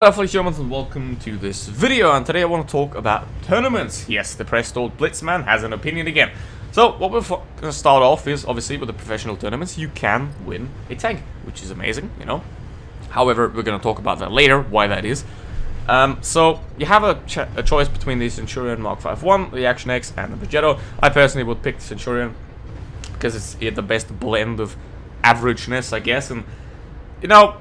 Hello humans and welcome to this video, and today I want to talk about tournaments. Yes, the pressed old Blitz man has an opinion again. So what we're going to start off is obviously with the professional tournaments you can win a tank, which is amazing, you know. However, we're going to talk about that later, why that is. So you have a choice between the Centurion Mark 5-1, the Action X, and the Progetto. I personally would pick the Centurion because it's the best blend of averageness, I guess, and you know,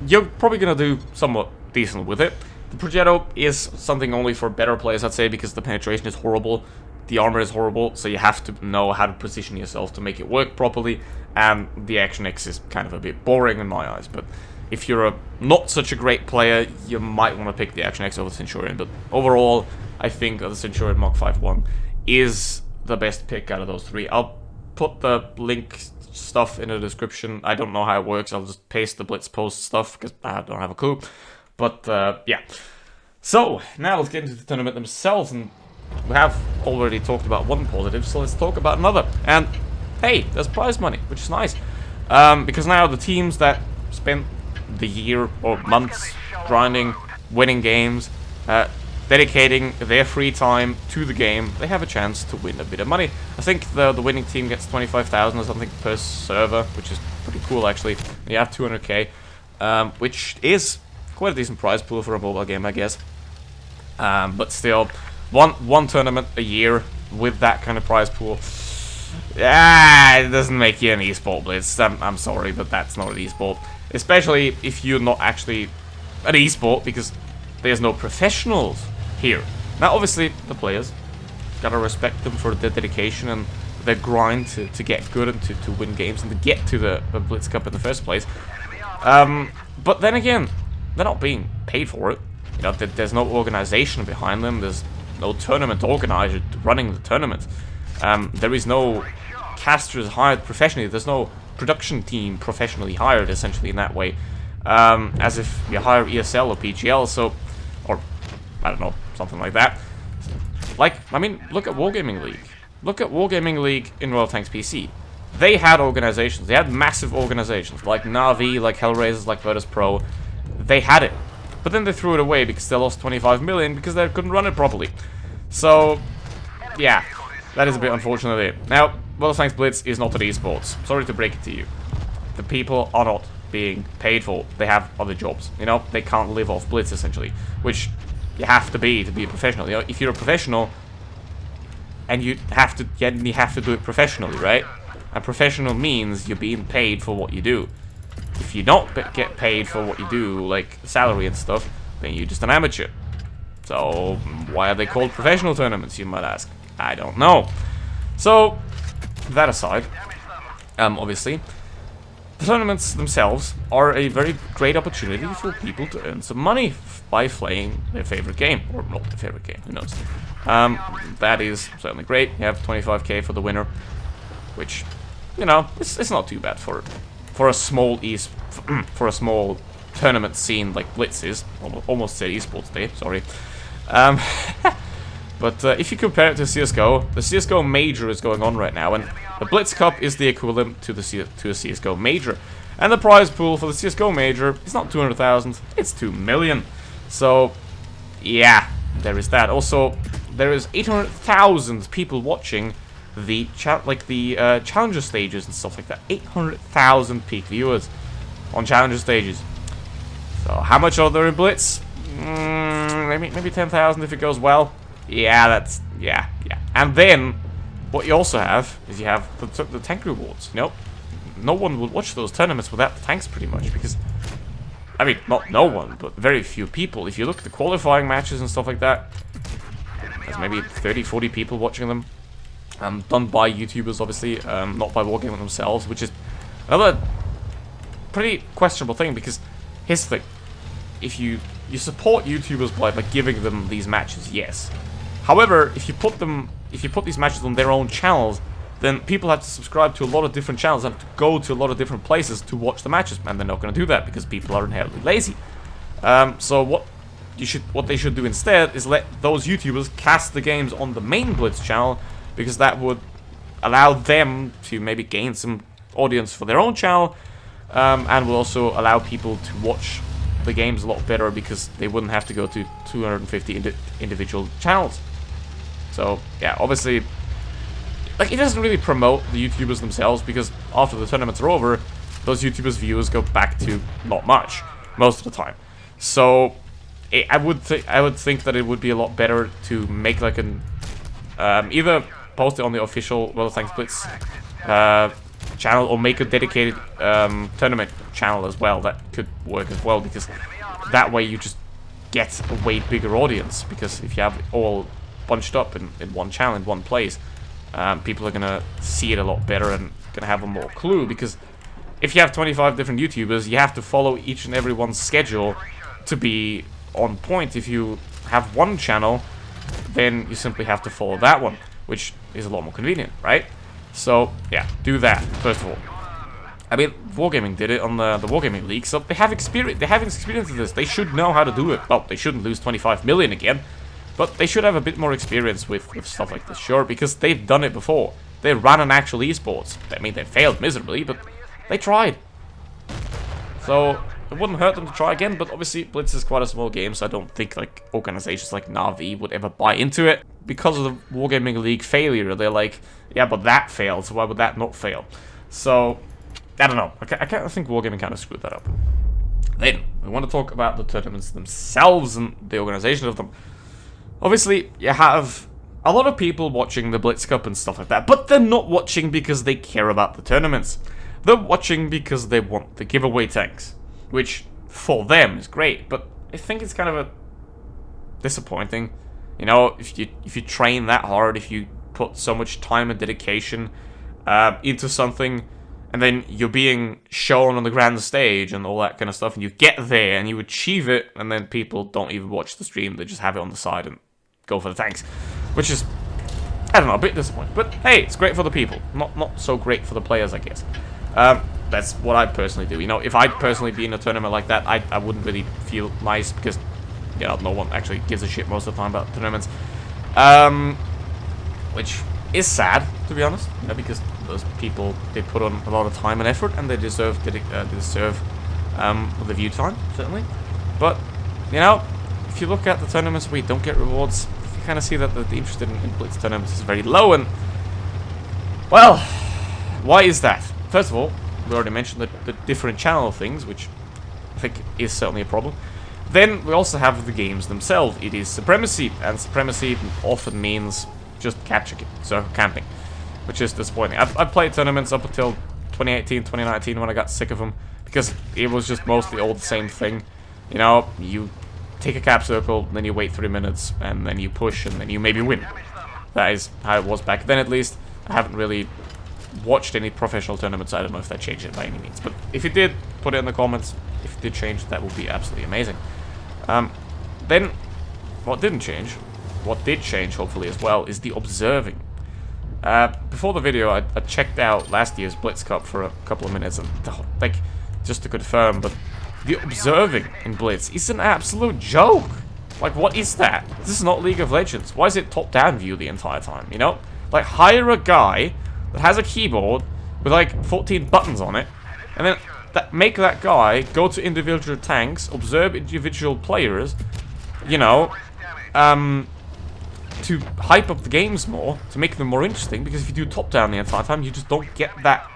you're probably going to do somewhat decent with it. The Progetto is something only for better players, I'd say, because the penetration is horrible, the armor is horrible, so you have to know how to position yourself to make it work properly, and the Action X is kind of a bit boring in my eyes, but if you're not such a great player, you might want to pick the Action X over the Centurion, but overall, I think the Centurion Mark 5-1 is the best pick out of those three. I'll put the link stuff in the description. I don't know how it works. I'll just paste the Blitz post stuff because I don't have a clue. But yeah. So now let's get into the tournament themselves, and we have already talked about one positive, so let's talk about another. And hey, there's prize money, which is nice, because now the teams that spent the year or months grinding, winning games, dedicating their free time to the game, they have a chance to win a bit of money. I think the winning team gets 25,000 or something per server, which is pretty cool actually. You have 200k, which is quite a decent prize pool for a mobile game, I guess. But still, one tournament a year with that kind of prize pool, it doesn't make you an esport, Blitz. I'm sorry, but that's not an esport. Especially if you're not actually an esport, because there's no professionals here. Now, obviously, the players, gotta respect them for their dedication and their grind to get good and to win games and to get to the Blitz Cup in the first place. But then again, they're not being paid for it. You know, there's no organization behind them. There's no tournament organizer running the tournament. There is no casters hired professionally. There's no production team professionally hired, essentially, in that way. As if you hire ESL or PGL, so, or I don't know, something like that. Like, I mean, look at Wargaming League. Look at Wargaming League in Royal Tanks PC. They had organizations. They had massive organizations, like Na'Vi, like Hellraisers, like Virtus Pro. They had it, but then they threw it away because they lost 25 million because they couldn't run it properly. So, yeah, that is a bit unfortunate. Now, WoT Tanks Blitz is not an esports. Sorry to break it to you. The people are not being paid for. They have other jobs. You know, they can't live off Blitz essentially, which you have to be a professional. You know, if you're a professional, and you have to do it professionally, right? And professional means you're being paid for what you do. If you don't get paid for what you do, like salary and stuff, then you're just an amateur. So, why are they called professional tournaments, you might ask? I don't know. So, that aside, obviously, the tournaments themselves are a very great opportunity for people to earn some money by playing their favorite game, or not their favorite game, who knows. That is certainly great. You have 25k for the winner, which, you know, it's not too bad for a small for a small tournament scene like Blitz is. Almost said esports day, sorry. But if you compare it to CSGO, the CSGO Major is going on right now, and the Blitz Cup is the equivalent to a CSGO Major. And the prize pool for the CSGO Major is not 200,000, it's 2 million. So, yeah, there is that. Also, there is 800,000 people watching the challenger stages and stuff like that. 800,000 peak viewers on challenger stages. So how much are there in Blitz? Maybe 10,000 if it goes well. Yeah, yeah. And then what you also have is you have the tank rewards. You know, no one would watch those tournaments without the tanks, pretty much, because, I mean, not no one, but very few people. If you look at the qualifying matches and stuff like that, there's maybe 30-40 people watching them. Done by YouTubers, obviously, not by Wargaming themselves, which is another pretty questionable thing, because here's the thing. If you support YouTubers by giving them these matches, yes. However, if you put these matches on their own channels, then people have to subscribe to a lot of different channels and have to go to a lot of different places to watch the matches, and they're not going to do that because people are inherently lazy. So what they should do instead is let those YouTubers cast the games on the main Blitz channel, because that would allow them to maybe gain some audience for their own channel, and will also allow people to watch the games a lot better because they wouldn't have to go to 250 individual channels. So yeah, obviously, like, it doesn't really promote the YouTubers themselves, because after the tournaments are over, those YouTubers' viewers go back to not much most of the time. So I would think that it would be a lot better to make like an either post it on the official WoT Blitz channel, or make a dedicated tournament channel as well. That could work as well, because that way you just get a way bigger audience. Because if you have it all bunched up in one channel, in one place, people are gonna see it a lot better and gonna have a more clue. Because if you have 25 different YouTubers, you have to follow each and every one's schedule to be on point. If you have one channel, then you simply have to follow that one, which is a lot more convenient, right? So yeah, do that first of all. I mean, Wargaming did it on the Wargaming League, so they have experience. They have experience with this. They should know how to do it. Well, they shouldn't lose 25 million again, but they should have a bit more experience with stuff like this, sure, because they've done it before. They ran an actual esports. I mean, they failed miserably, but they tried. So it wouldn't hurt them to try again, but obviously Blitz is quite a small game, so I don't think like organizations like Na'Vi would ever buy into it. Because of the Wargaming League failure, they're like, yeah, but that failed, so why would that not fail? So, I don't know. I think Wargaming kind of screwed that up. Then, we want to talk about the tournaments themselves and the organization of them. Obviously, you have a lot of people watching the Blitz Cup and stuff like that, but they're not watching because they care about the tournaments. They're watching because they want the giveaway tanks, which for them is great, but I think it's kind of a disappointing. You know, if you train that hard, if you put so much time and dedication into something, and then you're being shown on the grand stage and all that kind of stuff, and you get there and you achieve it, and then people don't even watch the stream, they just have it on the side and go for the tanks, which is, I don't know, a bit disappointing. But hey, it's great for the people, not so great for the players, I guess. That's what I personally do. You know, if I'd personally be in a tournament like that, I wouldn't really feel nice, because, you know, no one actually gives a shit most of the time about tournaments. Which is sad, to be honest, you know, because those people, they put on a lot of time and effort, and they deserve the view time, certainly. But, you know, if you look at the tournaments where you don't get rewards, you kind of see that the interest in Blitz tournaments is very low, and, well, why is that? First of all, we already mentioned the different channel things, which I think is certainly a problem. Then we also have the games themselves. It is Supremacy, and Supremacy often means just capture circle camping, which is disappointing. I've played tournaments up until 2018, 2019 when I got sick of them, because it was just mostly all the same thing. You know, you take a cap circle, then you wait 3 minutes, and then you push, and then you maybe win. That is how it was back then, at least. I haven't really watched any professional tournaments. I don't know if that changed it by any means, but if it did, put it in the comments. If it did change, that would be absolutely amazing. Then, what didn't change, what did change, hopefully, as well, is the observing. Before the video, I checked out last year's Blitz Cup for a couple of minutes, and, like, just to confirm, but the observing in Blitz is an absolute joke. Like, what is that? This is not League of Legends. Why is it top-down view the entire time, you know? Like, hire a guy that has a keyboard with, like, 14 buttons on it, and then make that guy go to individual tanks, observe individual players, you know, to hype up the games more, to make them more interesting, because if you do top-down the entire time, you just don't get that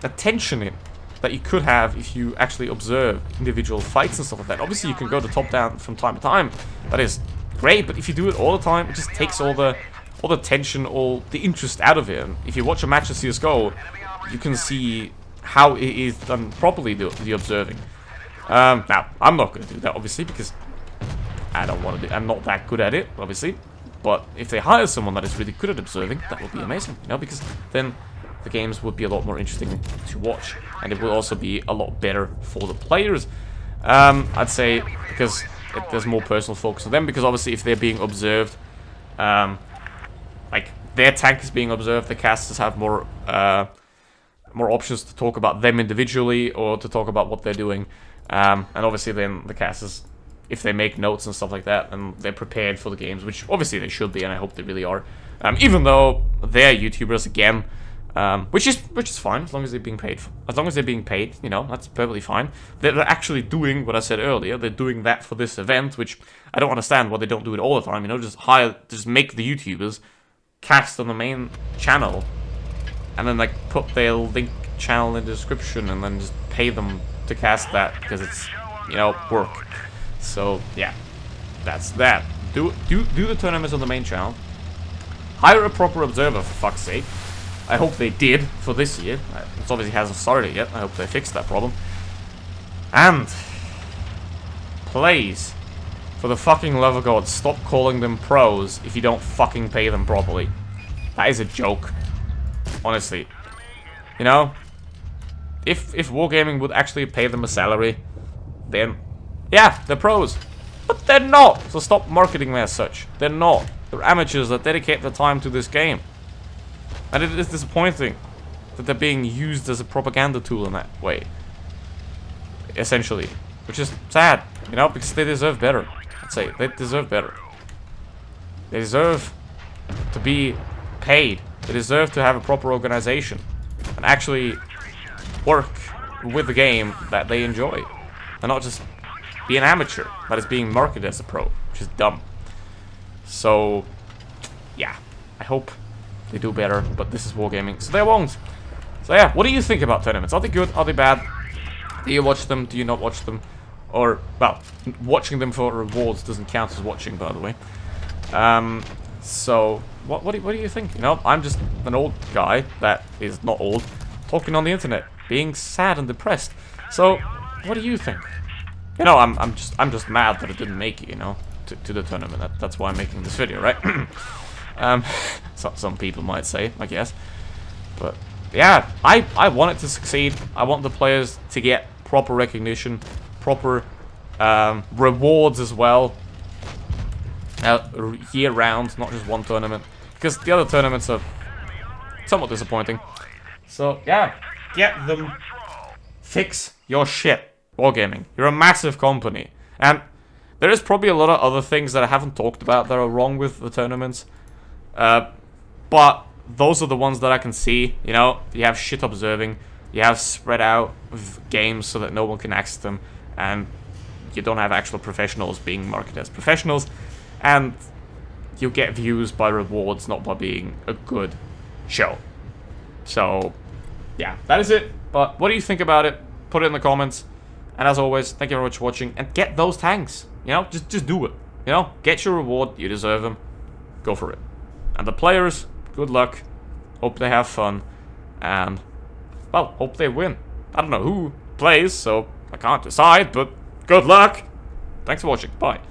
attention in that you could have if you actually observe individual fights and stuff like that. Obviously, you can go to top-down from time to time. That is great, but if you do it all the time, it just takes all the tension, all the interest out of it. And if you watch a match of CSGO, you can see how it is done properly, the observing. Now, I'm not going to do that, obviously, because I don't want to do. I'm not that good at it, obviously. But if they hire someone that is really good at observing, that would be amazing, you know, because then the games would be a lot more interesting to watch, and it will also be a lot better for the players. I'd say, because there's more personal focus on them, because obviously if they're being observed, like their tank is being observed, the casters have more options to talk about them individually, or to talk about what they're doing, and obviously then the casters, if they make notes and stuff like that, and they're prepared for the games, which obviously they should be, and I hope they really are, even though they're YouTubers again, Which is fine, as long as they're being paid. As long as they're being paid, you know, that's perfectly fine. They're actually doing what I said earlier. They're doing that for this event, which I don't understand why they don't do it all the time. You know, just make the YouTubers cast on the main channel, and then like put their link channel in the description, and then just pay them to cast that because it's, you know, work. So yeah, that's that. Do the tournaments on the main channel. Hire a proper observer, for fuck's sake. I hope they did for this year. It obviously hasn't started yet. I hope they fixed that problem. And please, for the fucking love of God, stop calling them pros if you don't fucking pay them properly. That is a joke. Honestly. You know? If Wargaming would actually pay them a salary, then yeah, they're pros. But they're not! So stop marketing them as such. They're not. They're amateurs that dedicate their time to this game. And it is disappointing that they're being used as a propaganda tool in that way. Essentially. Which is sad, you know, because they deserve better. I'd say, they deserve better. They deserve to be paid. They deserve to have a proper organization. And actually work with the game that they enjoy. And not just be an amateur that is being marketed as a pro. Which is dumb. So, yeah. I hope they do better, but this is Wargaming, so they won't. So yeah, what do you think about tournaments? Are they good? Are they bad? Do you watch them? Do you not watch them? Or, well, watching them for rewards doesn't count as watching, by the way. So, what do you think? You know, I'm just an old guy that is not old, talking on the internet, being sad and depressed. So, what do you think? You know, I'm just mad that it didn't make it, you know, to the tournament. That's why I'm making this video, right? So, some people might say, I guess. But yeah, I want it to succeed. I want the players to get proper recognition, proper rewards as well, year round, not just one tournament, because the other tournaments are somewhat disappointing. So yeah, get them. Fix your shit, Wargaming. You're a massive company, and there is probably a lot of other things that I haven't talked about that are wrong with the tournaments. But those are the ones that I can see. You know, you have shit observing, you have spread out games so that no one can access them, and you don't have actual professionals being marketed as professionals, and you get views by rewards, not by being a good show. So, yeah, that is it. But what do you think about it? Put it in the comments. And as always, thank you very much for watching, and get those tanks. You know, just do it. You know, get your reward, you deserve them. Go for it. And the players, good luck. Hope they have fun. And, well, hope they win. I don't know who plays, so I can't decide, but good luck. Thanks for watching. Bye.